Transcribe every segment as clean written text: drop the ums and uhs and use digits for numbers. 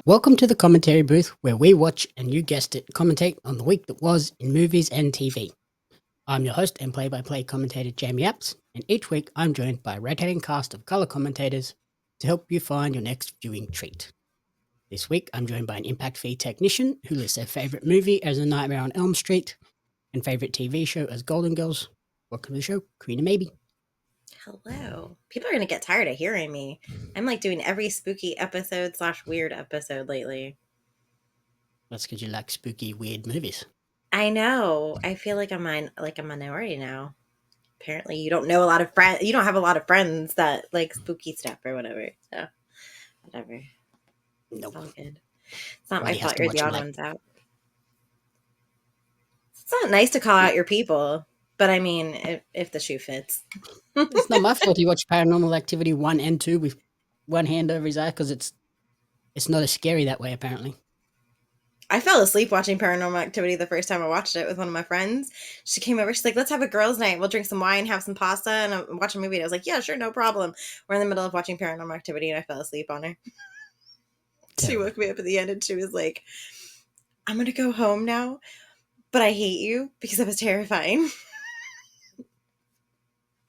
Welcome to the commentary booth where we watch and you guessed it, commentate on the week that was in movies and TV. I'm your host and play-by-play commentator Jamie Apps, and each week I'm joined by a rotating cast of colour commentators to help you find your next viewing treat. This week I'm joined by an impact fee technician who lists their favourite movie as A Nightmare on Elm Street and favourite TV show as Golden Girls. Welcome to the show, Corrina Mabey. Hello. People are going to get tired of hearing me. I'm like doing every spooky episode / weird episode lately. That's because you like spooky, weird movies. I know. I feel like I'm a minority now. Apparently, you don't know a lot of friends. You don't have a lot of friends that like spooky stuff or whatever. So, whatever. Nope. It's all good. It's not Riley my has fault to you're watch the them, odd like- ones out. It's not nice to call out your people, but I mean, if the shoe fits. It's not my fault you watch Paranormal Activity 1 and 2 with one hand over his eye because it's not as scary that way, apparently. I fell asleep watching Paranormal Activity the first time I watched it with one of my friends. She came over. She's like, let's have a girls' night. We'll drink some wine, have some pasta, and watch a movie. And I was like, yeah, sure, no problem. We're in the middle of watching Paranormal Activity, and I fell asleep on her. She woke me up at the end, and she was like, I'm going to go home now, but I hate you because it was terrifying.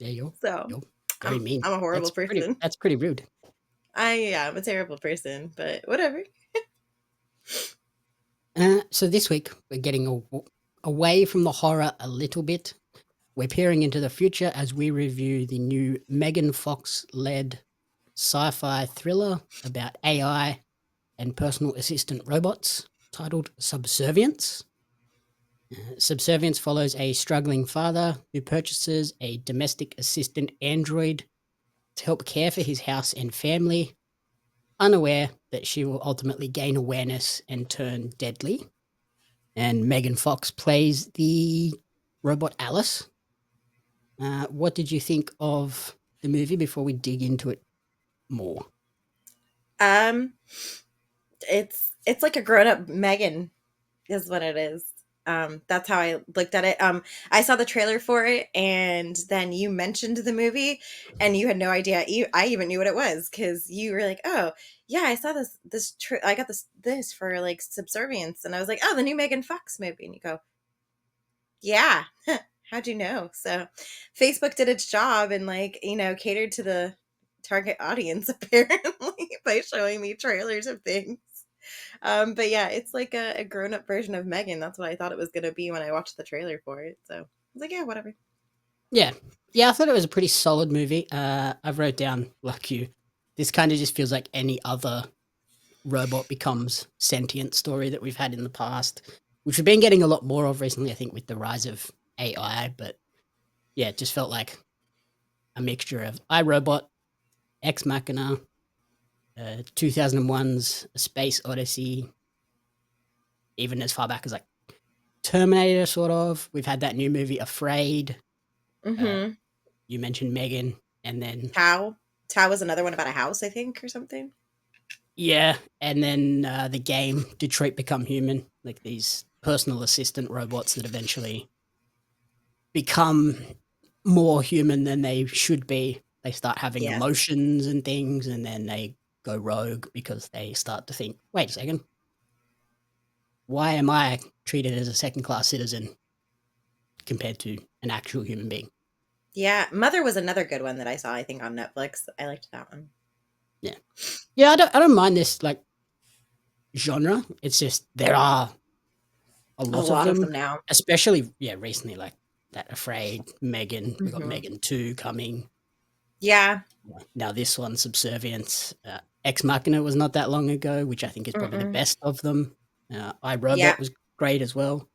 There you go. So, You're very mean. I'm a horrible person. That's pretty rude. I'm a terrible person, but whatever. So this week, we're getting away from the horror a little bit. We're peering into the future as we review the new Megan Fox-led sci-fi thriller about AI and personal assistant robots titled Subservience. Subservience follows a struggling father who purchases a domestic assistant android to help care for his house and family, unaware that she will ultimately gain awareness and turn deadly. And Megan Fox plays the robot Alice. What did you think of the movie before we dig into it more? It's like a grown-up Megan is what it is. That's how I looked at it. I saw the trailer for it, and then you mentioned the movie, and you had no idea. I even knew what it was because you were like, "Oh, yeah, I saw this. I got this for like Subservience," and I was like, "Oh, the new Megan Fox movie," and you go, "Yeah, how'd you know?" So, Facebook did its job and catered to the target audience apparently by showing me trailers of things. But yeah, it's like a grown-up version of Megan. That's what I thought it was gonna be when I watched the trailer for it. So I was like, yeah, whatever. Yeah. I thought it was a pretty solid movie. I wrote down, like you, this kind of just feels like any other robot becomes sentient story that we've had in the past, which we've been getting a lot more of recently, I think, with the rise of AI. But yeah, it just felt like a mixture of iRobot, Ex Machina, 2001's A Space Odyssey, even as far back as like Terminator, sort of. We've had that new movie, Afraid. Mm-hmm. You mentioned Megan, and then Tao was another one about a house, I think, or something. yeah, and then the game Detroit Become Human, like these personal assistant robots that eventually become more human than they should be. They start having Yeah. emotions and things, and then they go rogue because they start to think, wait a second, why am I treated as a second-class citizen compared to an actual human being? Yeah. Mother was another good one that I saw, I think, on Netflix. I liked that one. Yeah, I don't mind this like genre. It's just there are a lot of them now. especially recently, like that Afraid, Megan. We got Mhm. Megan 2 coming. Yeah. Now this one, Subservience. Ex Machina was not that long ago, which I think is probably the best of them. iRobot Yeah. was great as well.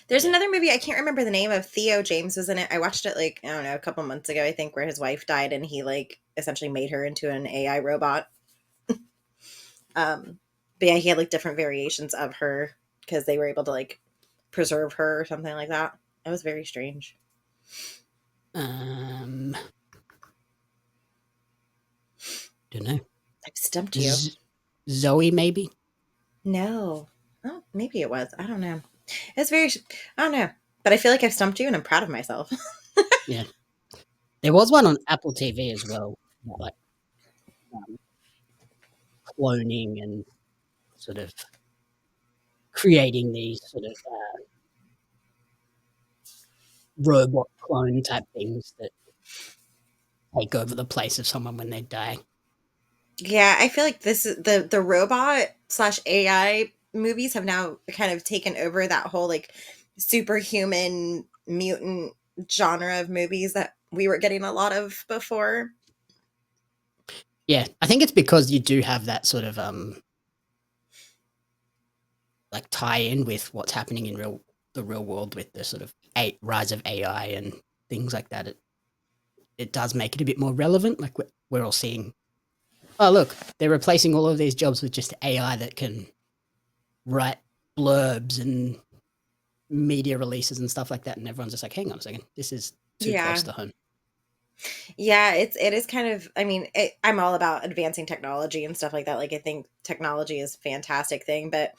There's Yeah. another movie, I can't remember the name of. Theo James was in it. I watched it like, I don't know, a couple months ago, I think, where his wife died and he like essentially made her into an AI robot. But yeah, he had like different variations of her because they were able to like preserve her or something like that. It was very strange. Don't know. I've stumped you. Zoe, maybe? No. Oh, maybe it was. I don't know. It's very, I don't know. But I feel like I've stumped you and I'm proud of myself. Yeah. There was one on Apple TV as well, like cloning and sort of creating these sort of robot clone type things that take over the place of someone when they die. Yeah, I feel like this is the robot slash AI movies have now kind of taken over that whole like superhuman mutant genre of movies that we were getting a lot of before. Yeah, I think it's because you do have that sort of like tie in with what's happening in the real world with the sort of rise of AI and things like that. It does make it a bit more relevant. Like we're all seeing, oh look, they're replacing all of these jobs with just AI that can write blurbs and media releases and stuff like that, and everyone's just like, hang on a second, this is too close Yeah. to home. Yeah, it is kind of, I mean, I'm all about advancing technology and stuff like that. Like I think technology is a fantastic thing, but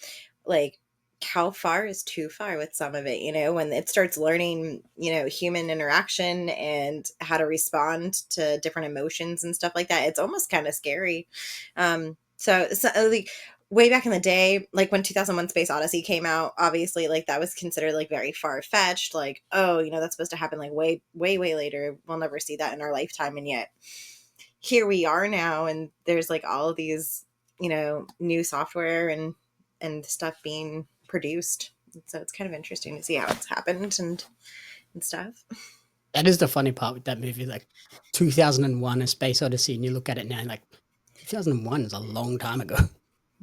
like how far is too far with some of it, when it starts learning, human interaction and how to respond to different emotions and stuff like that. It's almost kind of scary. So like way back in the day, like when 2001 Space Odyssey came out, obviously like that was considered like very far fetched, like, oh, that's supposed to happen like way way way later, we'll never see that in our lifetime. And yet here we are now, and there's like all of these new software and stuff being produced. So it's kind of interesting to see how it's happened and stuff. That is the funny part with that movie, like 2001 A Space Odyssey, and you look at it now and like 2001 is a long time ago.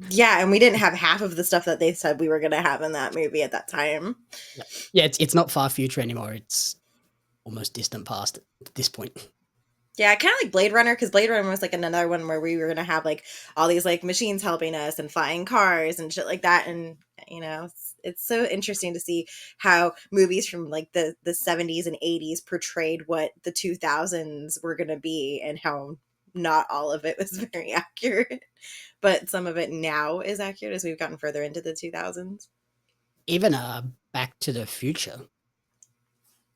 Yeah, and we didn't have half of the stuff that they said we were going to have in that movie at that time. Yeah, yeah, it's not far future anymore, it's almost distant past at this point. Yeah, kind of like Blade Runner, because Blade Runner was like another one where we were gonna have like all these like machines helping us and flying cars and shit like that. And it's so interesting to see how movies from like the 70s and 80s portrayed what the 2000s were gonna be, and how not all of it was very accurate, but some of it now is accurate as we've gotten further into the 2000s. Even Back to the Future,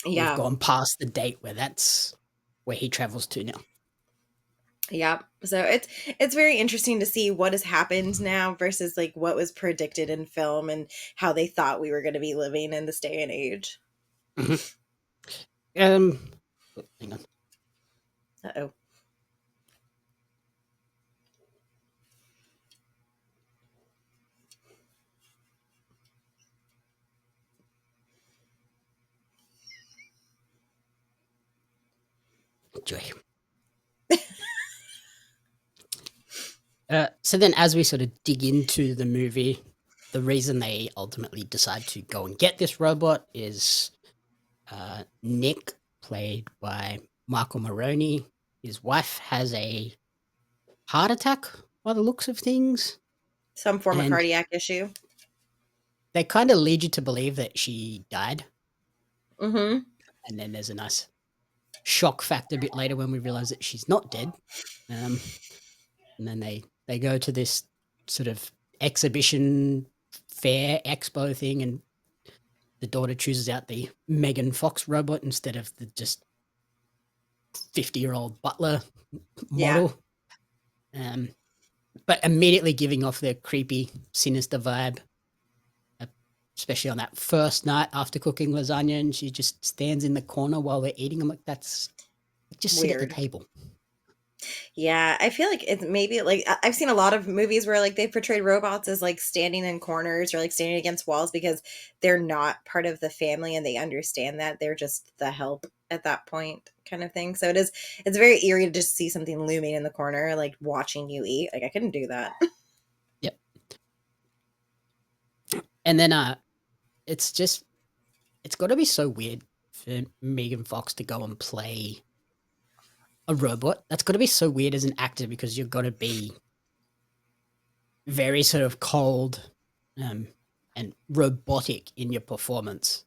we've Yeah. gone past the date where that's where he travels to now. Yeah. So it's very interesting to see what has happened now versus like what was predicted in film and how they thought we were going to be living in this day and age. Mhm. um Hang on. Uh-oh. Joy. So then, as we sort of dig into the movie, the reason they ultimately decide to go and get this robot is Nick, played by Michael Maroney. His wife has a heart attack by the looks of things, Some form of and cardiac issue. they kind of lead you to believe that she died. Mm-hmm. And then there's a nice shock factor a bit later when we realize that she's not dead. Um, and then they go to this sort of exhibition fair expo thing, and the daughter chooses out the Megan Fox robot instead of the just 50-year-old butler Yeah. model. Um, but immediately giving off the creepy, sinister vibe, uh, especially on that first night after cooking lasagna, and she just stands in the corner while we're eating. I'm like, that's just sit at the Weird. table. Yeah, I feel like it's maybe like I've seen a lot of movies where like they portrayed robots as like standing in corners or like standing against walls because they're not part of the family and they understand that they're just the help at that point kind of thing. So it's very eerie to just see something looming in the corner like watching you eat. Like I couldn't do that. Yep. And then it's just it's got to be so weird for Megan Fox to go and play a robot. That's got to be so weird as an actor because you've got to be very sort of cold um, and robotic in your performance,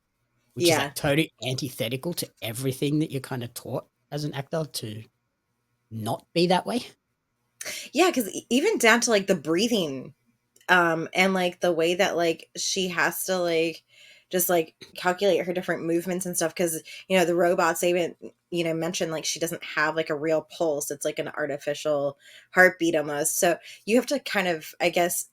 which is Yeah. like totally antithetical to everything that you're kind of taught as an actor to not be that way. Yeah, because even down to like the breathing, and like the way that like she has to like just like calculate her different movements and stuff, because the robots, they even mention like she doesn't have like a real pulse, it's like an artificial heartbeat almost. So you have to kind of, I guess,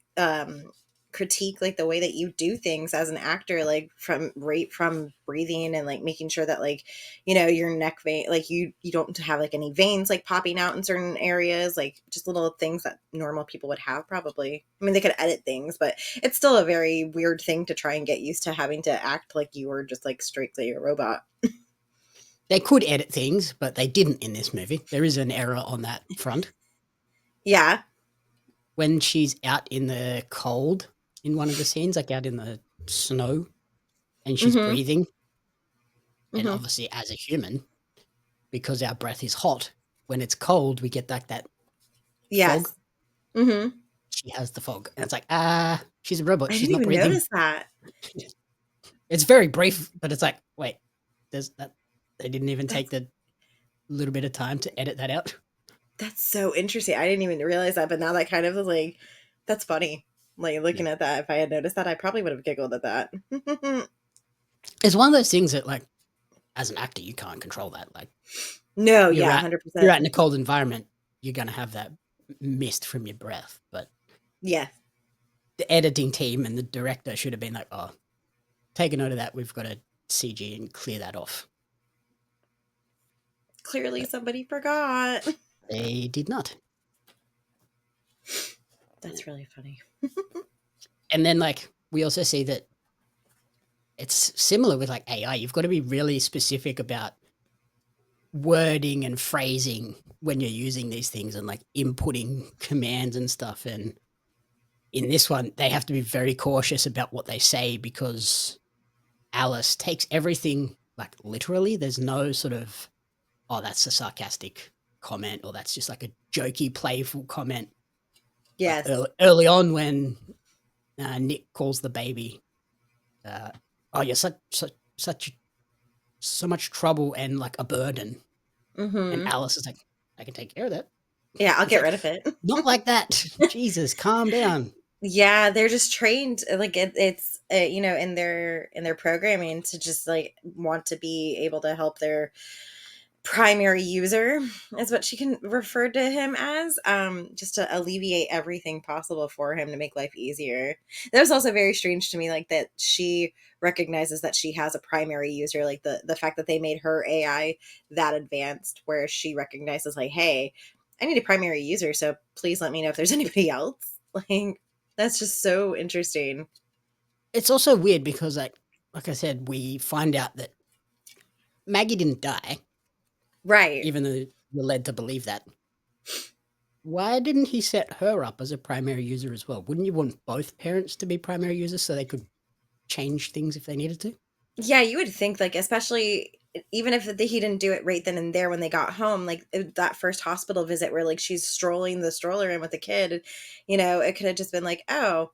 critique like the way that you do things as an actor, like from right from breathing and like making sure that like, you know, your neck vein, like you don't have like any veins like popping out in certain areas, like just little things that normal people would have probably. I mean, they could edit things, but it's still a very weird thing to try and get used to, having to act like you were just like strictly a robot. They could edit things, but they didn't in this movie. There is an error on that front. Yeah. When she's out in the cold in one of the scenes, like out in the snow, and she's Mm-hmm. breathing, and Mm-hmm. obviously as a human, because our breath is hot, when it's cold, we get like that fog. Yes. Mm-hmm. She has the fog. And it's like, she's a robot. I She's didn't not even breathing. notice that. It's very brief, but it's like, wait, there's that. They didn't even take That's the little bit of time to edit that out. that's so interesting. I didn't even realize that, but now that kind of was like, that's funny. Like Yeah. looking at that, if I had noticed that, I probably would have giggled at that. It's one of those things that, like, as an actor, you can't control that. Like, No, you're yeah, out, you're 100%. out in a cold environment, you're gonna have that mist from your breath. But Yeah, the editing team and the director should have been like, oh, take a note of that. We've got a CG and clear that off. clearly But somebody forgot. they did not. That's really funny. And then, like, we also see that it's similar with like AI. You've got to be really specific about wording and phrasing when you're using these things and like inputting commands and stuff. And in this one, they have to be very cautious about what they say because Alice takes everything like literally. There's no sort of, oh, that's a sarcastic comment or that's just like a jokey, playful comment. Like Yes. early on when Nick calls the baby, uh, oh, you're such so much trouble and like a burden. And Mm-hmm. Alice is like, I can take care of that. Yeah, I'll It's get like, rid of it. not like that. Jesus, calm down. Yeah, they're just trained like it's you know, in their programming to just like want to be able to help their primary user, is what she can refer to him as, just to alleviate everything possible for him to make life easier. That was also very strange to me, like that she recognizes that she has a primary user, like the fact that they made her AI that advanced where she recognizes like, hey, I need a primary user, so please let me know if there's anybody else. Like that's just so interesting. It's also weird because like I said, we find out that Maggie didn't die, Right. even though you're led to believe that. Why didn't he set her up as a primary user as well? Wouldn't you want both parents to be primary users so they could change things if they needed to? Yeah, you would think, like, especially even if he didn't do it right then and there when they got home, like that first hospital visit where like she's strolling the stroller in with the kid, you know, it could have just been like, oh,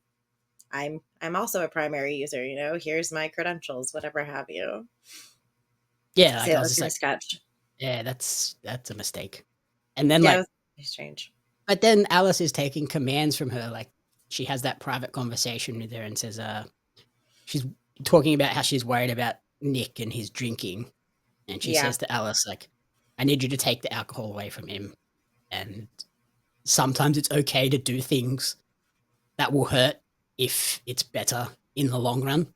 I'm also a primary user, you know, here's my credentials, whatever have you. Yeah, See, like I that was was just kind of like, sketch. yeah, that's a mistake. And then Yeah, it like, was very strange. but then Alice is taking commands from her. Like she has that private conversation with her and says, she's talking about how she's worried about Nick and his drinking. And she Yeah, says to Alice, like, I need you to take the alcohol away from him. And sometimes it's okay to do things that will hurt if it's better in the long run.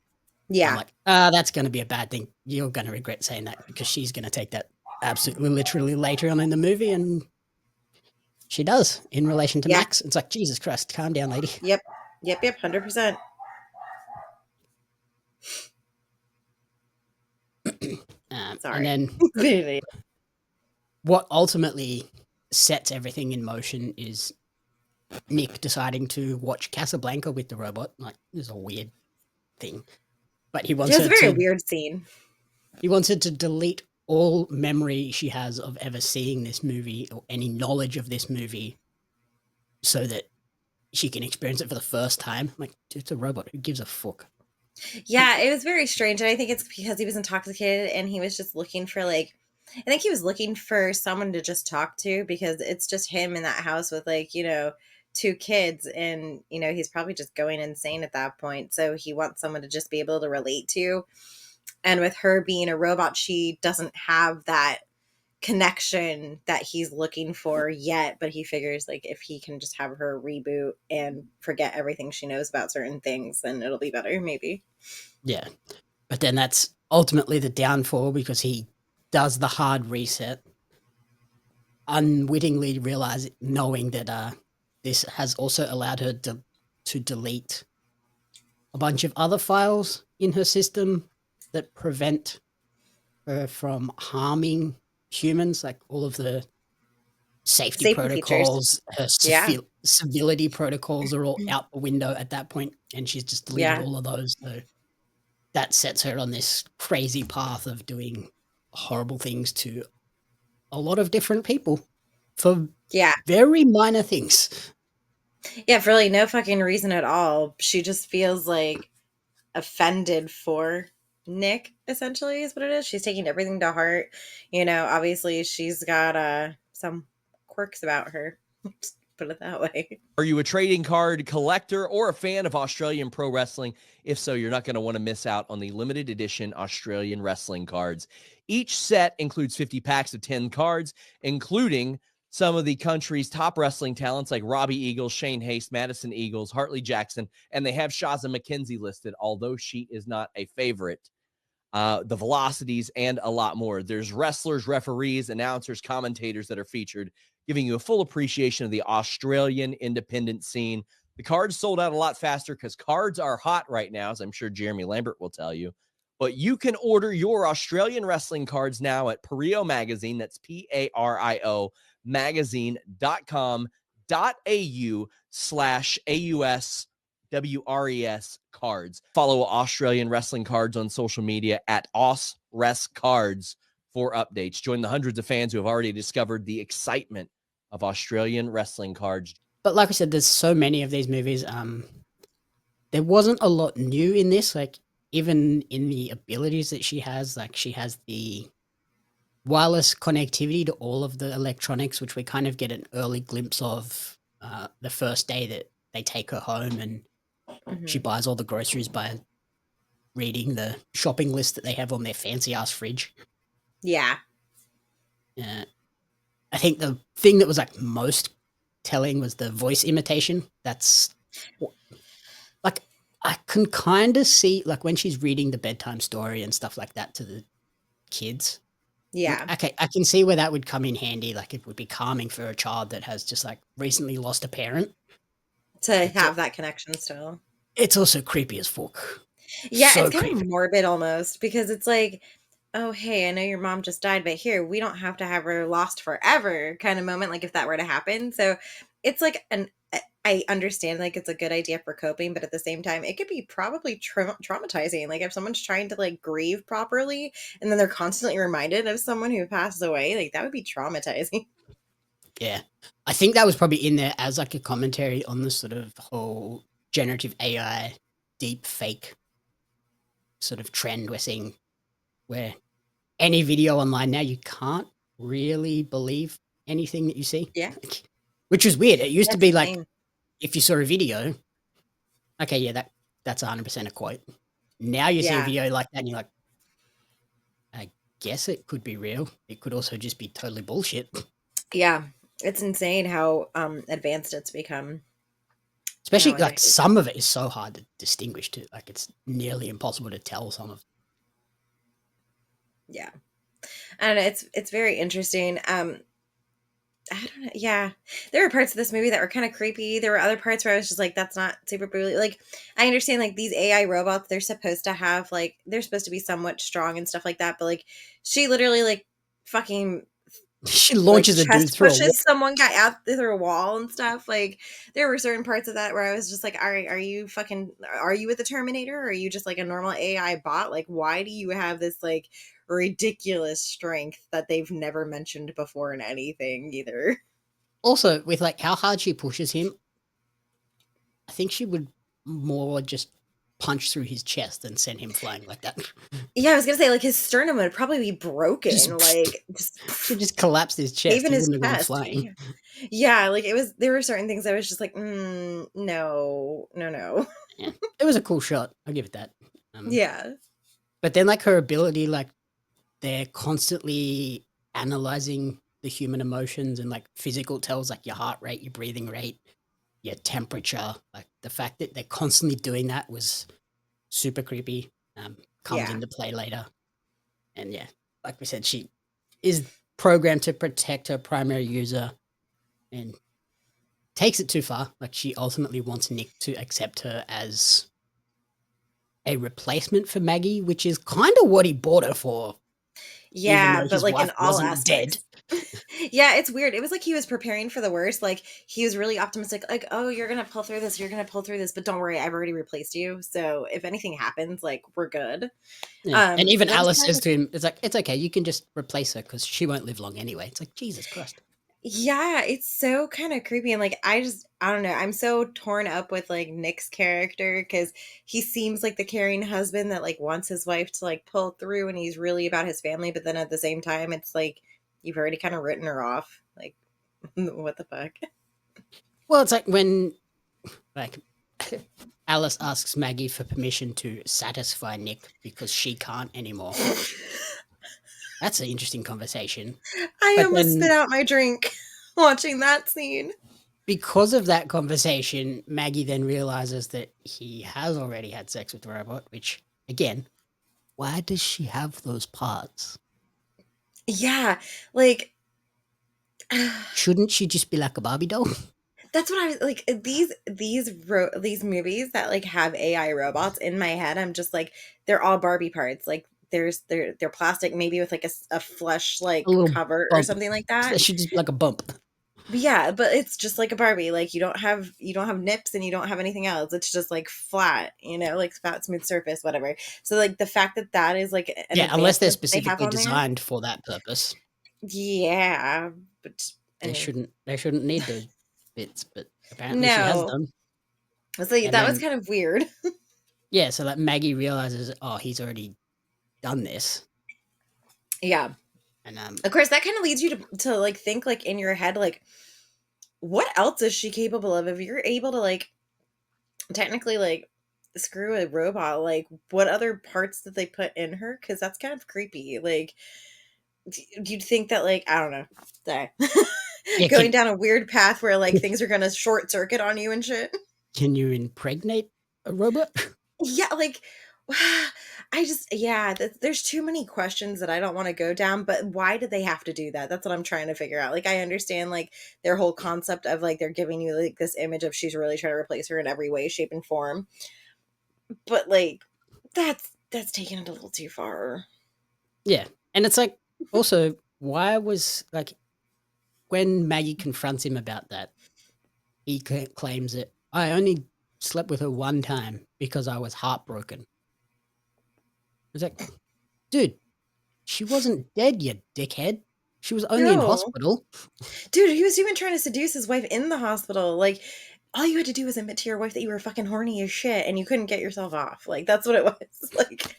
I'm yeah, like, that's going to be a bad thing. You're going to regret saying that because she's going to take that absolutely literally later on in the movie. And she does in relation to yeah, Max. It's like, Jesus Christ, calm down, lady. yep, yep, 100%. And Sorry. then what ultimately sets everything in motion is Nick deciding to watch Casablanca with the robot. Like, this is a weird thing. But he It wants was a her very to weird scene. delete all memory she has of ever seeing this movie or any knowledge of this movie so that she can experience it for the first time. Like, it's a robot. Who gives a fuck? Yeah, it was very strange. And I think it's because he was intoxicated and he was just looking for like, I think he was looking for someone to just talk to because it's just him in that house with like, you know, two kids. And, you know, he's probably just going insane at that point. So he wants someone to just be able to relate to. And with her being a robot, she doesn't have that connection that he's looking for yet, but he figures like if he can just have her reboot and forget everything she knows about certain things, then it'll be better, maybe. Yeah. But then that's ultimately the downfall because he does the hard reset, unwittingly knowing that this has also allowed her to delete a bunch of other files in her system that prevent her from harming humans, like all of the safety Safety features. protocols, her Yeah. civility protocols are all out the window at that point, and she's just deleted Yeah. all of those. So that sets her on this crazy path of doing horrible things to a lot of different people for Yeah. very minor things. Yeah, for really no fucking reason at all. She just feels like offended for Nick, essentially, is what it is. She's taking everything to heart. Obviously she's got some quirks about her. Just put it that way. Are you a trading card collector or a fan of Australian pro wrestling? If so, you're not going to want to miss out on the limited edition Australian wrestling cards. Each set includes 50 packs of 10 cards, including some of the country's top wrestling talents like Robbie Eagles, Shane Haste, Madison Eagles, Hartley Jackson, and they have Shaza McKenzie listed, although she is not a favorite. The velocities, and a lot more. There's wrestlers, referees, announcers, commentators that are featured, giving you a full appreciation of the Australian independent scene. The cards sold out a lot faster because cards are hot right now, as I'm sure Jeremy Lambert will tell you. But you can order your Australian wrestling cards now at Pario Magazine. That's PARIO magazine.com.au/AUS WRES cards. Follow Australian Wrestling Cards on social media at AusResCards for updates. Join the hundreds of fans who have already discovered the excitement of Australian wrestling cards. But like I said, there's so many of these movies. There wasn't a lot new in this. Like even in the abilities that she has, like she has the wireless connectivity to all of the electronics, which we kind of get an early glimpse of the first day that they take her home, and she Mhm. buys all the groceries by reading the shopping list that they have on their fancy ass fridge. Yeah. Uh, I think the thing that was like most telling was the voice imitation. That's like I can kind of see like when she's reading the bedtime story and stuff like that to the kids. Yeah. Okay, I can see where that would come in handy. Like it would be calming for a child that has just like recently lost a parent. To It's have that connection still. it's also creepy as fuck. Yeah, it's So kind creepy. of morbid almost because it's like, oh, hey, I know your mom just died, but here, we don't have to have her lost forever kind of moment, like if that were to happen. So it's like I understand like it's a good idea for coping, but at the same time, it could be probably traumatizing. Like if someone's trying to like grieve properly and then they're constantly reminded of someone who passed away, like that would be traumatizing. Yeah. I think that was probably in there as like a commentary on the sort of whole generative AI deep fake sort of trend we're seeing where any video online now you can't really believe anything that you see. Yeah, Which is weird. It used to that's be like insane. if you saw a video, okay, yeah, that's 100% a quote. Now you see a Yeah. video like that and you're like, I guess it could be real. It could also just be totally bullshit. Yeah. It's insane how advanced it's become Especially like nowadays. some of it is so hard to distinguish too. Like it's nearly impossible to tell some of. Yeah. And it's very interesting. I don't know. Yeah. There were parts of this movie that were kind of creepy. There were other parts where I was just like, that's not super brutal. Like, I understand like these AI robots, they're supposed to have like they're supposed to be somewhat strong and stuff like that, but like she literally like fucking She like launches a dude chest through a wall. pushes someone guy out through a wall and stuff. Like there were certain parts of that where I was just like, all right, are you with the Terminator or are you just like a normal AI bot? Like why do you have this like ridiculous strength that they've never mentioned before in anything either? Also, with like how hard she pushes him, I think she would more just punch through his chest and send him flying like that. Yeah, I was gonna say like his sternum would probably be Just broken, like just she just collapsed his chest. even He his wouldn't have gone chest. flying. Yeah. Yeah, like it was there were certain things I was just like, no, no, no. Yeah. It was a cool shot. I'll give it that. Um, Yeah. but then like her ability, like they're constantly analyzing the human emotions and like physical tells, like your heart rate, your breathing rate, your temperature. Like the fact that they're constantly doing that was super creepy. Comes Yeah. into play later. And yeah, like we said, she is programmed to protect her primary user and takes it too far. Like she ultimately wants Nick to accept her as a replacement for Maggie, which is kind of what he bought her for, even Yeah, though but his like in wife all wasn't dead. aspects. Yeah, it's weird. It was like he was preparing for the worst. Like he was really optimistic, like, oh, you're gonna pull through this, you're gonna pull through this, but don't worry, I've already replaced you. So if anything happens, like we're good. Yeah. And So even that was Alice kind says of to him, it's like, it's okay, you can just replace her because she won't live long anyway. It's like, Jesus Christ. yeah, it's so kind of creepy. And like I don't know, I'm so torn up with like Nick's character because he seems like the caring husband that like wants his wife to like pull through and he's really about his family, but then at the same time it's like you've already kind of written her off. Like what the fuck? Well, it's like when like Alice asks Maggie for permission to satisfy Nick because she can't anymore. That's an interesting conversation. I But almost spit then out my drink watching that scene. because of that conversation, Maggie then realizes that he has already had sex with the robot, which again, why does she have those parts? Yeah, like Shouldn't she just be like a Barbie doll? that's what I was like. These movies that like have AI robots in my head. I'm just like they're all Barbie parts. Like they're plastic, maybe with like a flesh A like little cover or bump. something like that. It should just be like a bump. But yeah, but it's just like a Barbie. Like you don't have nips and you don't have anything else. It's just like flat, like flat, smooth surface, whatever. So like the fact that that is like an Yeah, unless they're advancement that they have specifically on there. designed for that purpose. Yeah, but I They mean, shouldn't need those bits, but apparently she has no. them. So And that was then kind of weird. yeah, so like Maggie realizes, oh, he's already done this. Yeah. And Of course, that kind of leads you to like think like in your head, like, what else is she capable of? If you're able to like technically like screw a robot, like what other parts did they put in her? Because that's kind of creepy. Like, you'd think that like I don't know, sorry, yeah, going down a weird path where like things are gonna short circuit on you and shit. can you impregnate a robot? Yeah, like I just yeah, there's too many questions that I don't want to go down, but why did they have to do that? That's what I'm trying to figure out. Like I understand like their whole concept of like they're giving you like this image of she's really trying to replace her in every way, shape, and form. But like that's taking it a little too far. Yeah. And it's like also why was like when Maggie confronts him about that, he claims that I only slept with her one time because I was heartbroken. It's like, dude, she wasn't dead, you dickhead. She was only in No. hospital. Dude, he was even trying to seduce his wife in the hospital. Like all you had to do was admit to your wife that you were fucking horny as shit and you couldn't get yourself off. Like that's what it was. Like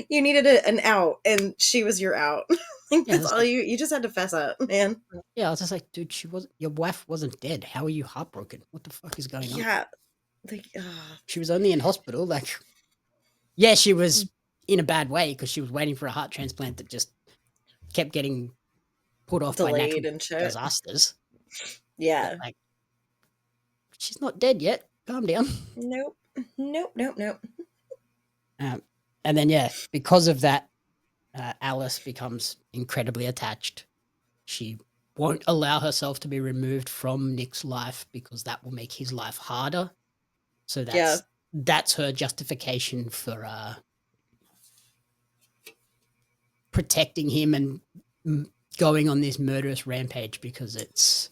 you needed an out and she was your out. Like Yeah, that's it's all like, you just had to fess up, man. yeah, I was just like, dude, your wife wasn't dead. How are you heartbroken? What the fuck is going on? Yeah. Like She was only in hospital. Like, yeah, she was in a bad way because she was waiting for a heart transplant that just kept getting put off by delayed natural and shit. disasters. But Yeah. like, she's not dead yet. Calm down. Nope. Nope. Nope. Nope. Um, and then yeah, because of that, Alice becomes incredibly attached. She won't allow herself to be removed from Nick's life because that will make his life harder. So Yeah. that's her justification for protecting him and going on this murderous rampage because it's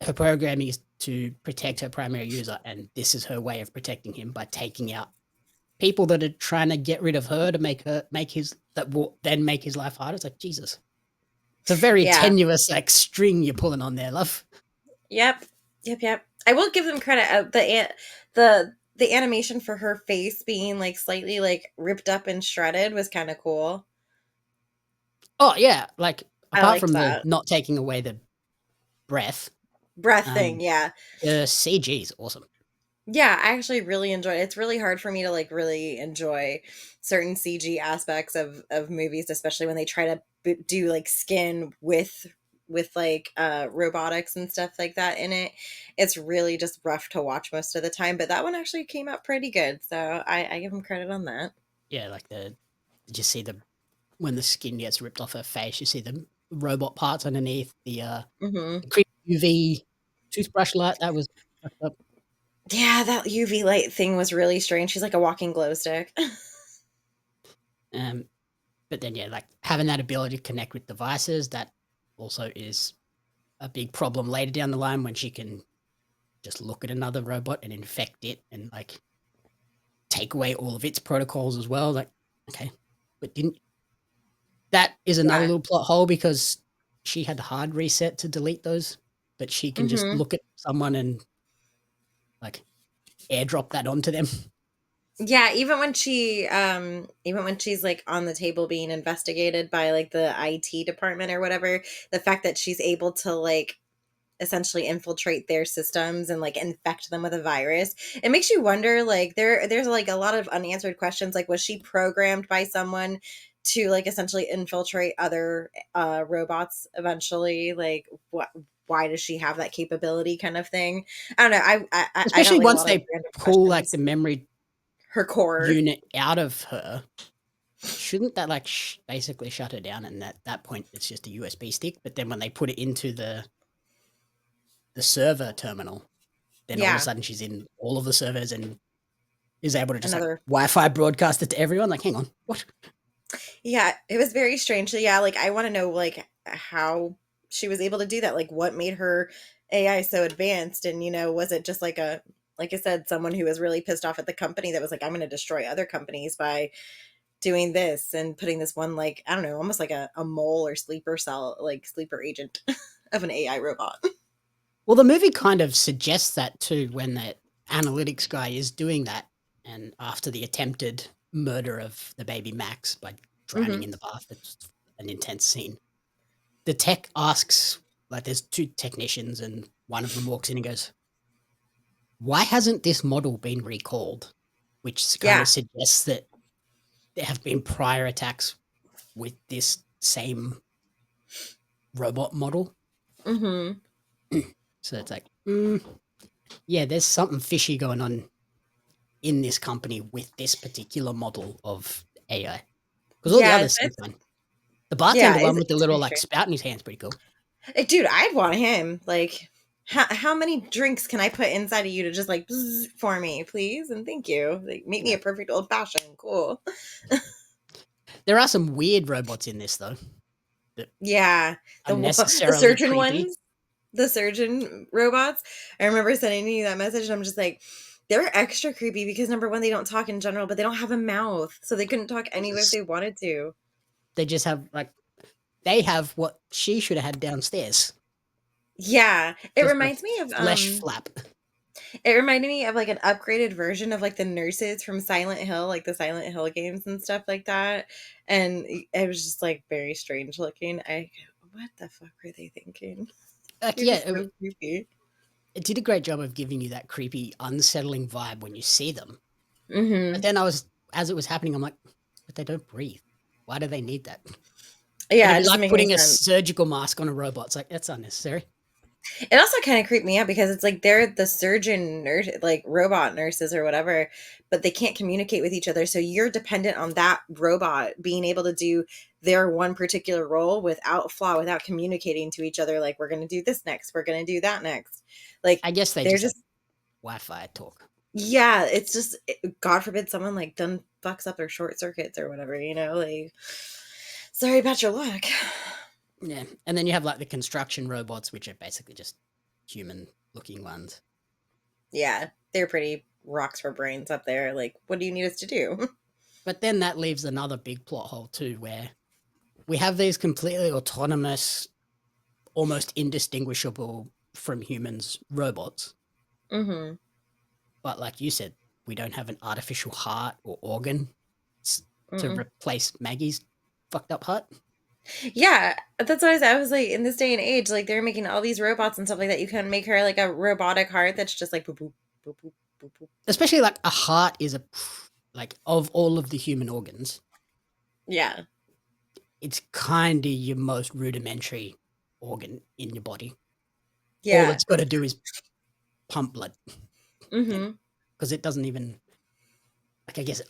her programming is to protect her primary user, and this is her way of protecting him by taking out people that are trying to get rid of her to make his that will then make his life harder. It's like Jesus. It's a very Yeah. tenuous like string you're pulling on there, love. Yep. Yep. Yep. I will give them credit. The animation for her face being like slightly like ripped up and shredded was kind of cool. Oh yeah, like I apart liked from the that not taking away the breath, breath thing. um, Yeah. the CG is awesome. Yeah, I actually really enjoy it. It's really hard for me to like really enjoy certain CG aspects of movies, especially when they try to do like skin with like robotics and stuff like that in it. It's really just rough to watch most of the time, but that one actually came out pretty good, so I give him credit on that. Yeah, like did you see when the skin gets ripped off her face, you see the robot parts underneath Hmm. the creepy UV toothbrush light, that was fucked up. Yeah, that UV light thing was really strange. She's like a walking glow stick. Um, but then, yeah, like having that ability to connect with devices, that also is a big problem later down the line when she can just look at another robot and infect it and like take away all of its protocols as well. Like, okay, but didn't that is another Yeah. little plot hole because she had hard reset to delete those, but she can just Hmm. look at someone and like airdrop that onto them. Yeah, even when she's like on the table being investigated by like the IT department or whatever, the fact that she's able to like essentially infiltrate their systems and like infect them with a virus, it makes you wonder, like there's like a lot of unanswered questions, like was she programmed by someone to like essentially infiltrate other robots eventually, like what, why does she have that capability, kind of thing. I don't know, I got Especially like a once lot of they random pull like questions. the memory Her core. unit out of her, shouldn't that like basically shut her down? And at that point, it's just a USB stick. But then when they put it into the server terminal, then all of a Yeah, sudden she's in all of the servers and is able to just like another. Wi-Fi broadcast it to everyone. Like, hang on, what? Yeah, it was very strange. So yeah, like I want to know like how she was able to do that. Like what made her AI so advanced? And was it just like a, like I said, someone who was really pissed off at the company that was like, I'm going to destroy other companies by doing this and putting this one, like, I don't know, almost like a mole or sleeper cell, like sleeper agent of an AI robot. Well, the movie kind of suggests that too when that analytics guy is doing that, and after the attempted murder of the baby Max by drowning Hmm. in the bath, it's an intense scene. The tech asks, like, there's two technicians, and one of them walks in and goes, "Why hasn't this model been recalled?" Which kind Yeah. of suggests that there have been prior attacks with this same robot model. Hmm. So it's like, yeah, there's something fishy going on in this company with this particular model of AI. Because all the Yeah. others seem It's, fine. The yeah. bartender one with the It's little very like strange. spout in his hand's pretty cool. Dude, I'd want him. Like, how many drinks can I put inside of you to just like bzz for me, please? And thank you. Like, make me Yeah. a perfect old fashioned. Cool. There are some weird robots in this though that Yeah. The unnecessarily surgeon creepy. ones, the surgeon robots. I remember sending you that message, and I'm just like, they're extra creepy because number one, they don't talk in general, but they don't have a mouth. So they couldn't talk anyway if they wanted to. They just have like they have what she should have had downstairs. Yeah. Just a flesh flap. It reminded me of like an upgraded version of like the nurses from Silent Hill, like the Silent Hill games and stuff like that. And it was just like very strange looking. What the fuck were they thinking? Like They're yeah, just so creepy. it did a great job of giving you that creepy, unsettling vibe when you see them. But Hmm. then as it was happening, I'm like, but they don't breathe. Why do they need that? Yeah, It'd it be doesn't like make any putting a sense. surgical mask on a robot. It's like that's unnecessary. It also kind of creeped me out because it's like they're the surgeon nurse, like robot nurses or whatever, but they can't communicate with each other. So you're dependent on that robot being able to do their one particular role without flaw, without communicating to each other. Like, we're going to do this next. We're going to do that next. Like, I guess they they're just have just, Wi-Fi talk. yeah, it's just, God forbid someone like done fucks up their short circuits or whatever, like, sorry about your luck. Yeah, and then you have like the construction robots, which are basically just human-looking ones. Yeah, they're pretty rocks for brains up there. Like, what do you need us to do? But then that leaves another big plot hole too, where we have these completely autonomous, almost indistinguishable from humans robots. Hmm. But like you said, we don't have an artificial heart or organ to replace Maggie's fucked up heart. Yeah, that's what I said. I was like, in this day and age, like they're making all these robots and stuff like that. You can make her like a robotic heart that's just like boop boop boop boop boop boop. Especially like a heart is like of all of the human organs, Yeah, it's kind of your most rudimentary organ in your body. All Yeah. it's got to do is pump blood Mm-hmm. because it doesn't even, like, I guess it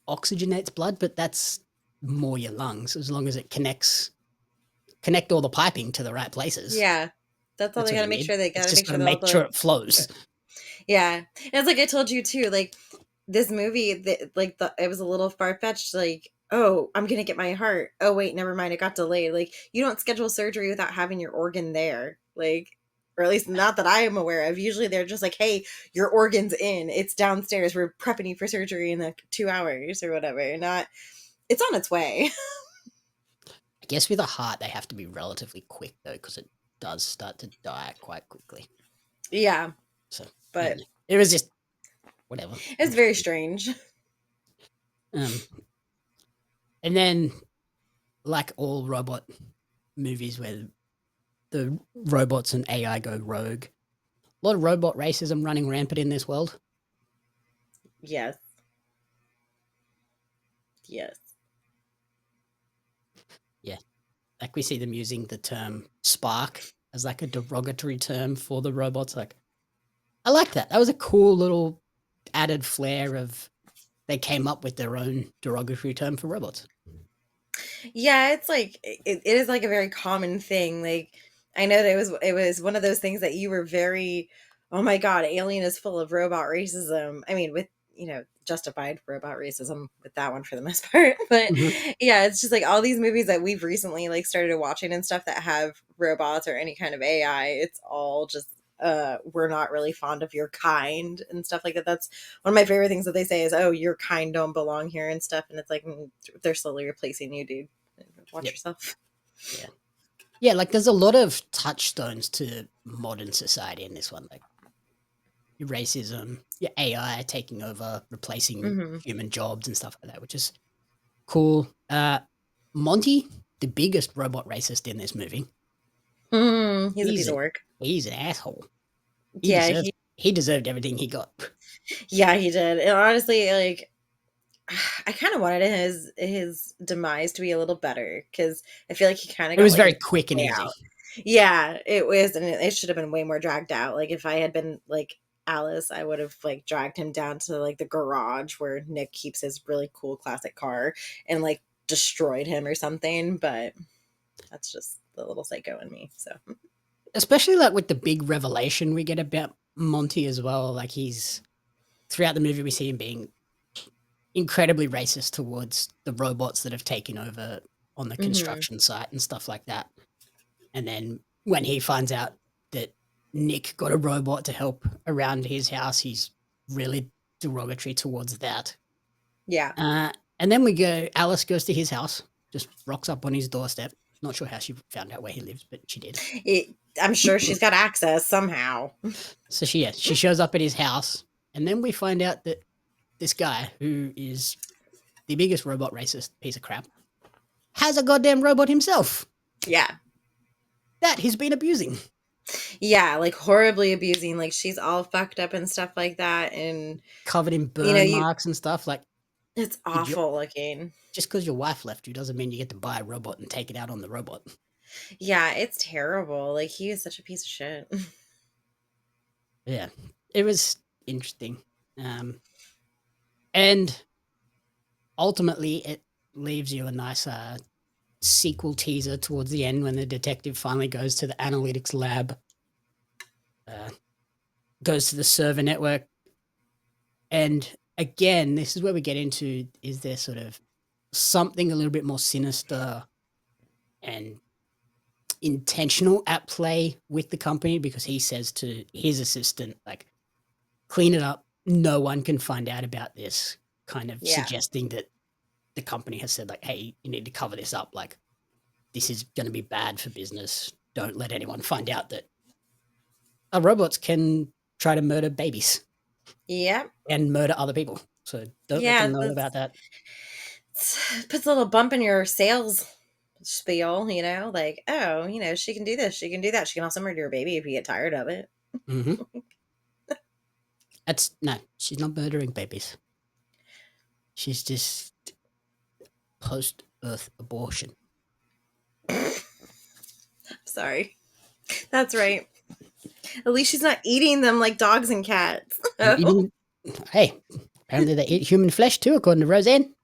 oxygenates blood, but that's more your lungs as long as it connect all the piping to the right places. Yeah. That's all That's they all gotta you make need. sure they It's gotta just make got sure to that all make sure the it flows. yeah. And it's like I told you too, like this movie, it was a little far fetched. Like, oh, I'm gonna get my heart. Oh wait, never mind, it got delayed. Like, you don't schedule surgery without having your organ there. Like, or at least not that I am aware of. Usually they're just like, hey, your organ's in. It's downstairs. We're prepping you for surgery in like 2 hours or whatever. Not, it's on its way. I guess with a heart, they have to be relatively quick though, because it does start to die quite quickly. Yeah, So, I but don't know. It was just whatever. it's very strange. Um, and then, like all robot movies where the robots and AI go rogue, a lot of robot racism running rampant in this world. Yes. Yes. Yeah, like we see them using the term spark as like a derogatory term for the robots. Like, I like that. That was a cool little added flair of they came up with their own derogatory term for robots. Yeah, it's like it is like a very common thing. Like I know that it was one of those things that you were very, oh my god, Alien is full of robot racism. I mean, with justified robot racism with that one for the most part. But Mhm. yeah, it's just like all these movies that we've recently like started watching and stuff that have robots or any kind of AI. It's all just we're not really fond of your kind and stuff like that. That's one of my favorite things that they say is, oh, your kind don't belong here and stuff. And it's like, they're slowly replacing you, dude. Watch Yep. yourself. Yeah. Yeah, like there's a lot of touchstones to modern society in this one, like your racism, your AI taking over, replacing Hmm. human jobs and stuff like that, which is cool. Monty, the biggest robot racist in this movie, He's a piece he's of an work. he's an asshole. He Yeah, deserves he deserved everything he got. he did. And honestly, like I kind of wanted his demise to be a little better because I feel like he kind of It got was like very his quick and way easy. out. Yeah, it was, and it should have been way more dragged out. Like if I had been like Alice, I would have like dragged him down to like the garage where Nick keeps his really cool classic car and like destroyed him or something. But that's just the little psycho in me. So Especially like with the big revelation we get about Monty as well. Like he's throughout the movie we see him being incredibly racist towards the robots that have taken over on the hmm construction site and stuff like that. And then when he finds out that Nick got a robot to help around his house, he's really derogatory towards that. yeah, And then Alice goes to his house, just rocks up on his doorstep. Not sure how she found out where he lives, but she did. I'm sure she's got access somehow. So she shows up at his house, and then we find out that this guy, who is the biggest robot racist piece of crap, has a goddamn robot himself Yeah. that he's been abusing. Yeah, like horribly abusing. Like she's all fucked up and stuff like that. And Covered in you know, burn marks and stuff. Like, it's did you awful looking. just because your wife left you doesn't mean you get to buy a robot and take it out on the robot. Yeah, it's terrible. Like he is such a piece of shit. Yeah, it was interesting. And ultimately, it leaves you a nice sequel teaser towards the end when the detective finally goes to the analytics lab, uh, goes to the server network. And again, this is where we get into, is there sort of something a little bit more sinister and intentional at play with the company? Because he says to his assistant, like, clean it up. No one can find out about this, kind of Yeah. suggesting that the company has said, like, hey, you need to cover this up. Like, this is going to be bad for business. Don't let anyone find out that robots can try to murder babies Yep. and murder other people. So don't let Yeah, them know that's about that. puts a little bump in your sales spiel, like, oh, she can do this, she can do that. She can also murder your baby if you get tired of it. Hmm. No, she's not murdering babies. She's just post-birth abortion. Sorry. That's right. At least she's not eating them like dogs and cats. And eating, hey, apparently they eat human flesh too, according to Roseanne.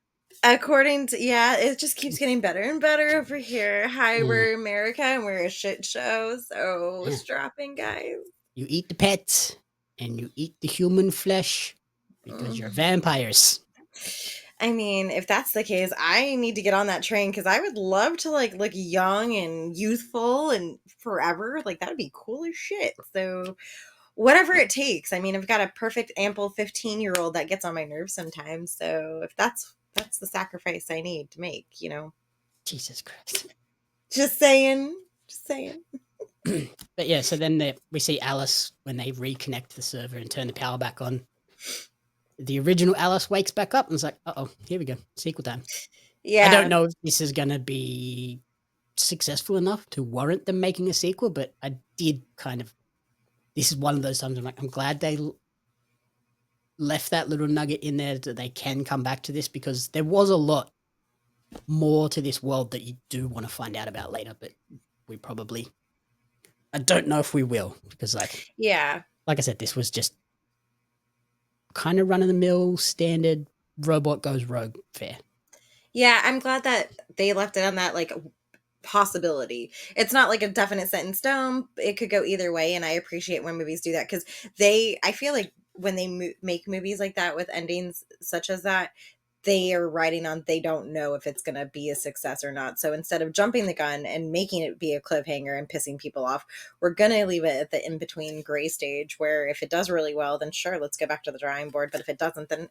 According to, yeah, it just keeps getting better and better over here. Hi, Yeah. we're America and we're a shit show. So Yeah. strap in, guys. You eat the pets and you eat the human flesh because you're vampires. I mean, if that's the case, I need to get on that train because I would love to like look young and youthful and forever. Like that would be cool as shit. So whatever it takes. I mean, I've got a perfect ample 15-year-old that gets on my nerves sometimes. So if that's the sacrifice I need to make, you know. Jesus Christ. Just saying. Just saying. But yeah, so then we see Alice when they reconnect the server and turn the power back on. The original Alice wakes back up and is like, uh-oh, here we go, sequel time. Yeah. I don't know if this is going to be successful enough to warrant them making a sequel, but I did kind of, this is one of those times I'm like, I'm glad they left that little nugget in there that they can come back to this, because there was a lot more to this world that you do want to find out about later, but we probably, I don't know if we will, because like I said, this was just kind of run-of-the-mill standard robot goes rogue fare. Yeah, I'm glad that they left it on that like possibility. It's not like a definite set in stone. It could go either way, and I appreciate when movies do that because I feel like when they make movies like that with endings such as that, they are writing on they don't know if it's going to be a success or not. So instead of jumping the gun and making it be a cliffhanger and pissing people off, we're going to leave it at the in-between gray stage where if it does really well, then sure, let's go back to the drawing board. But if it doesn't, then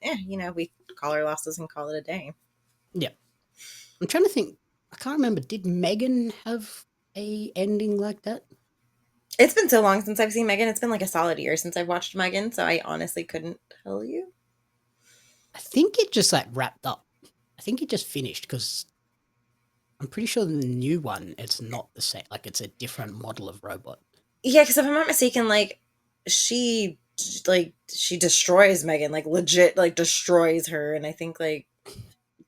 we call our losses and call it a day. Yeah. I'm trying to think. I can't remember. Did Megan have a ending like that? It's been so long since I've seen Megan. It's been like a solid year since I've watched Megan, so I honestly couldn't tell you. I think it just like wrapped up. I think it just finished because I'm pretty sure the new one, it's not the same. Like it's a different model of robot. Yeah, because if I'm not mistaken, like she destroys Megan, like legit, like destroys her, and I think like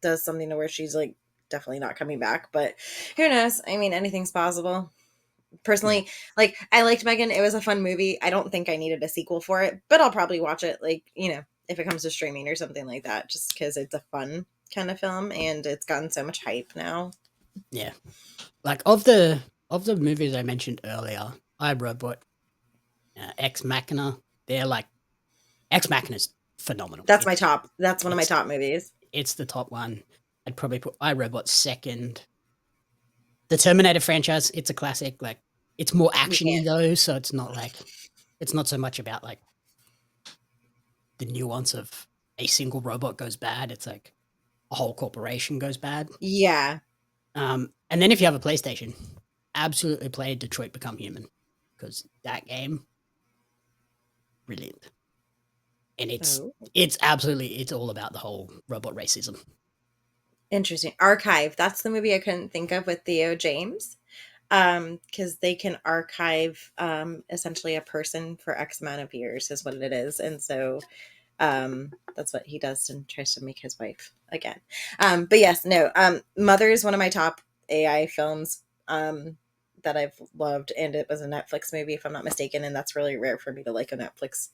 does something to where she's like definitely not coming back. But who knows? I mean, anything's possible. Personally, like I liked Megan. It was a fun movie. I don't think I needed a sequel for it, but I'll probably watch it like, if it comes to streaming or something like that, just because it's a fun kind of film and it's gotten so much hype now. Yeah. Like of the movies I mentioned earlier, iRobot, Ex Machina, they're like, Ex Machina's phenomenal. That's my top. That's one of my top movies. It's the top one. I'd probably put iRobot second. The Terminator franchise, it's a classic. Like it's more actiony though, so it's not so much about like the nuance of a single robot goes bad. It's like a whole corporation goes bad. Yeah. And then if you have a PlayStation, absolutely play Detroit Become Human, because that game, brilliant. And it's all about the whole robot racism. Interesting. Archive. That's the movie I couldn't think of with Theo James. Because they can archive essentially a person for X amount of years is what it is. And so that's what he does and tries to make his wife again. But yes, no. Mother is one of my top AI films that I've loved, and it was a Netflix movie, if I'm not mistaken, and that's really rare for me to like a Netflix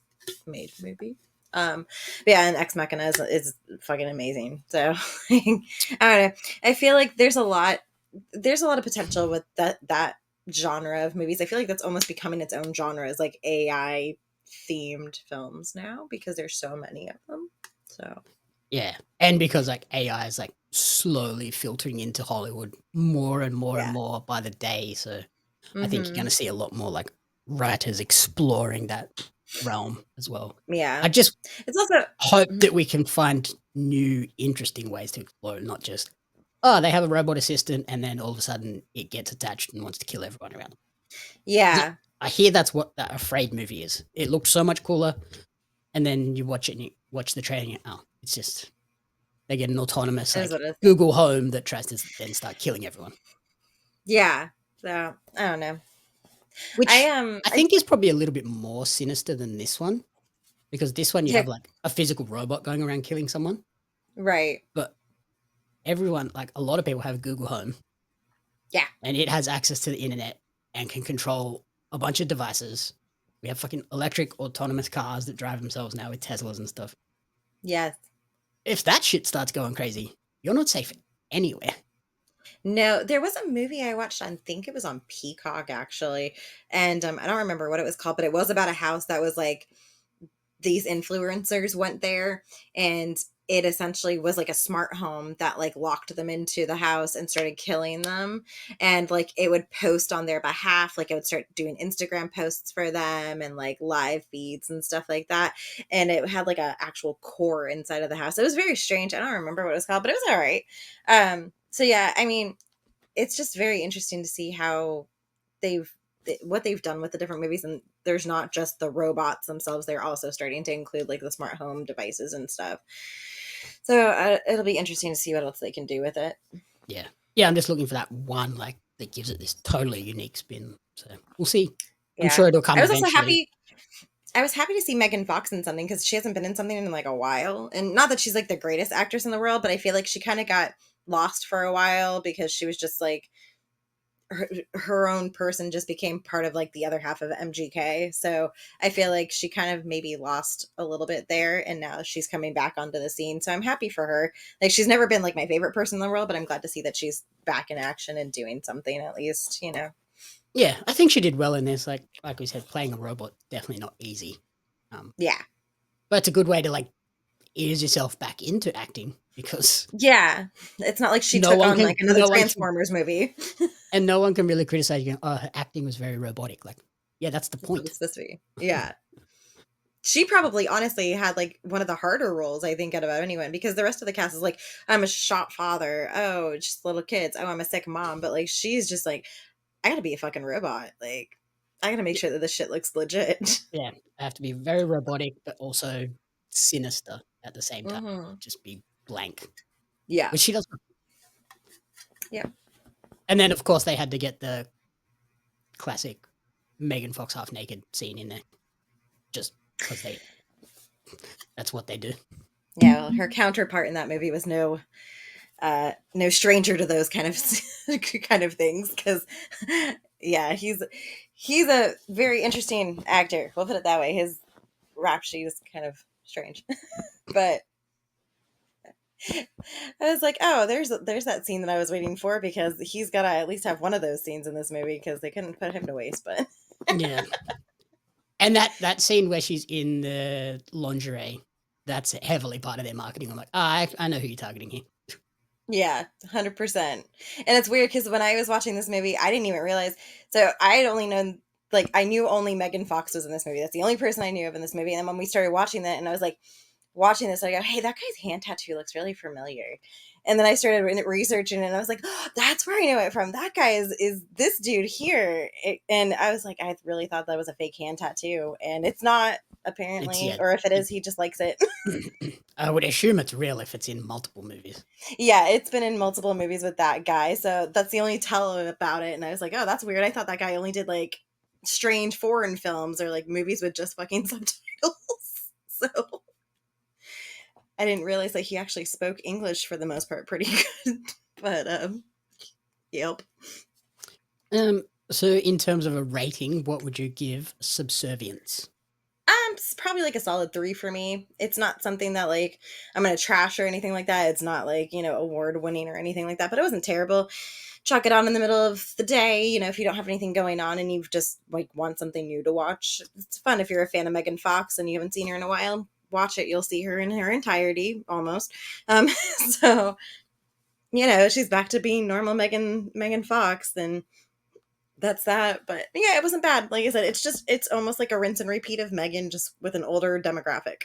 made movie. But yeah, and Ex Machina is fucking amazing. So I don't know. I feel like there's a lot of potential with that genre of movies. I feel like that's almost becoming its own genre, is like AI themed films now, because there's so many of them. So yeah, and because like AI is like slowly filtering into Hollywood more and more and more by the day, so I think you're going to see a lot more like writers exploring that realm as well. Yeah, I just it's also hope that we can find new interesting ways to explore it, not just they have a robot assistant and then all of a sudden it gets attached and wants to kill everyone around them. Yeah, I hear that's what that Afraid movie is. It looked so much cooler, and then you watch it and you watch the trailer and it's just they get an autonomous like Google Home that tries to then start killing everyone. Yeah, so I don't know. Which I think is probably a little bit more sinister than this one, because this one you have like a physical robot going around killing someone. Right. But everyone, like a lot of people have Google Home. Yeah. And it has access to the internet and can control a bunch of devices. We have fucking electric autonomous cars that drive themselves now with Teslas and stuff. Yes. If that shit starts going crazy, you're not safe anywhere. No, there was a movie I watched. I think it was on Peacock actually, and I don't remember what it was called, but it was about a house that was like these influencers went there, and it essentially was like a smart home that like locked them into the house and started killing them, and like it would post on their behalf, like it would start doing Instagram posts for them and like live feeds and stuff like that, and it had like a actual core inside of the house. It was very strange. I don't remember what it was called, but it was all right. So yeah, I mean, it's just very interesting to see how they've what they've done with the different movies, and there's not just the robots themselves, they're also starting to include like the smart home devices and stuff. So it'll be interesting to see what else they can do with it. Yeah. I'm just looking for that one like that gives it this totally unique spin. So we'll see. I'm Yeah, sure it'll come I was also eventually. I was happy to see Megan Fox in something because she hasn't been in something in like a while, and not that she's like the greatest actress in the world, but I feel like she kind of got lost for a while because she was just like her own person, just became part of like the other half of MGK. So I feel like she kind of maybe lost a little bit there, and now she's coming back onto the scene. So I'm happy for her. Like, she's never been like my favorite person in the world, but I'm glad to see that she's back in action and doing something at least, you know. Yeah, I think she did well in this. Like we said, playing a robot definitely not easy. Yeah. But it's a good way to like ease yourself back into acting because Yeah. It's not like she no took one on can, like another no one can, Transformers movie. and no one can really criticize you. Going, oh, her acting was very robotic. Like, yeah, that's the That's what point. it's supposed to be. Yeah. She probably honestly had like one of the harder roles, I think, out of anyone, because the rest of the cast is like, I'm a shot father. Oh, just little kids. Oh, I'm a sick mom. But like, she's just like, I gotta be a fucking robot. Like, I gotta make sure that this shit looks legit. Yeah, I have to be very robotic, but also sinister at the same time. Hmm. Just be blank, Yeah. which she does. Yeah. And then, of course, they had to get the classic Megan Fox half naked scene in there, just because that's what they do. Yeah. Well, her counterpart in that movie was no stranger to those kind of kind of things, because yeah, he's a very interesting actor, we'll put it that way. His rap sheet is kind of strange. But I was like, oh, there's that scene that I was waiting for, because he's got to at least have one of those scenes in this movie, because they couldn't put him to waste. But Yeah, and that scene where she's in the lingerie, that's heavily part of their marketing. I'm like, I know who you're targeting here. yeah, 100%. And it's weird because when I was watching this movie, I didn't even realize. So I had only known, like, I knew only Megan Fox was in this movie. That's the only person I knew of in this movie. And then when we started watching that, and I was like, watching this, I go, hey, that guy's hand tattoo looks really familiar. And then I started researching, and I was like, oh, that's where I know it from. That guy is this dude here. And I was like, I really thought that was a fake hand tattoo, and it's not, apparently. Or if it is, he just likes it. I would assume it's real if it's in multiple movies. Yeah, it's been in multiple movies with that guy, so that's the only tell about it. And I was like, oh, that's weird. I thought that guy only did like strange foreign films or like movies with just fucking subtitles. So I didn't realize that he actually spoke English for the most part pretty good. But yep. So in terms of a rating, what would you give Subservience? It's probably like a solid 3 for me. It's not something that like I'm gonna trash or anything like that. It's not like, you know, award winning or anything like that, but it wasn't terrible. Chuck it on in the middle of the day, you know, if you don't have anything going on and you just like want something new to watch. It's fun if you're a fan of Megan Fox and you haven't seen her in a while. Watch it. You'll see her in her entirety almost. So you know, she's back to being normal Megan Fox, and that's that. But yeah, it wasn't bad. Like I said, it's almost like a rinse and repeat of Megan, just with an older demographic.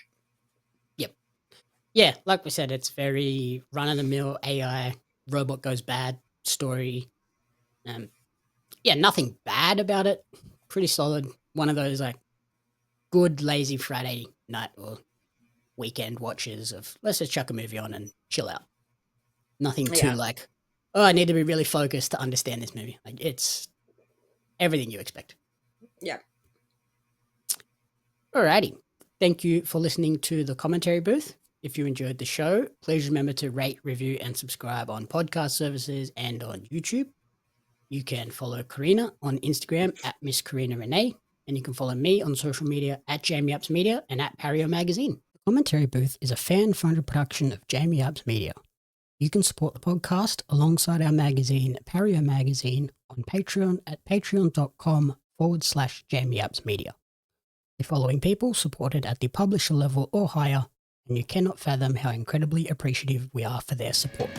Yep. Yeah, like we said, it's very run-of-the-mill AI, robot goes bad story. Yeah, nothing bad about it. Pretty solid. One of those like good lazy Friday night or weekend watches of let's just chuck a movie on and chill out. Nothing too Yeah. like, oh, I need to be really focused to understand this movie. Like it's everything you expect. Yeah. Alrighty. Thank you for listening to the commentary booth. If you enjoyed the show, please remember to rate, review, and subscribe on podcast services and on YouTube. You can follow Corrina on Instagram at Miss Corrina Renee, and you can follow me on social media at Jamie Apps Media and at Pario Magazine. The Commentary Booth is a fan-funded production of Jamie Apps Media. You can support the podcast alongside our magazine, Pario Magazine, on Patreon at patreon.com/Jamie Apps Media. The following people supported at the publisher level or higher, and you cannot fathom how incredibly appreciative we are for their support.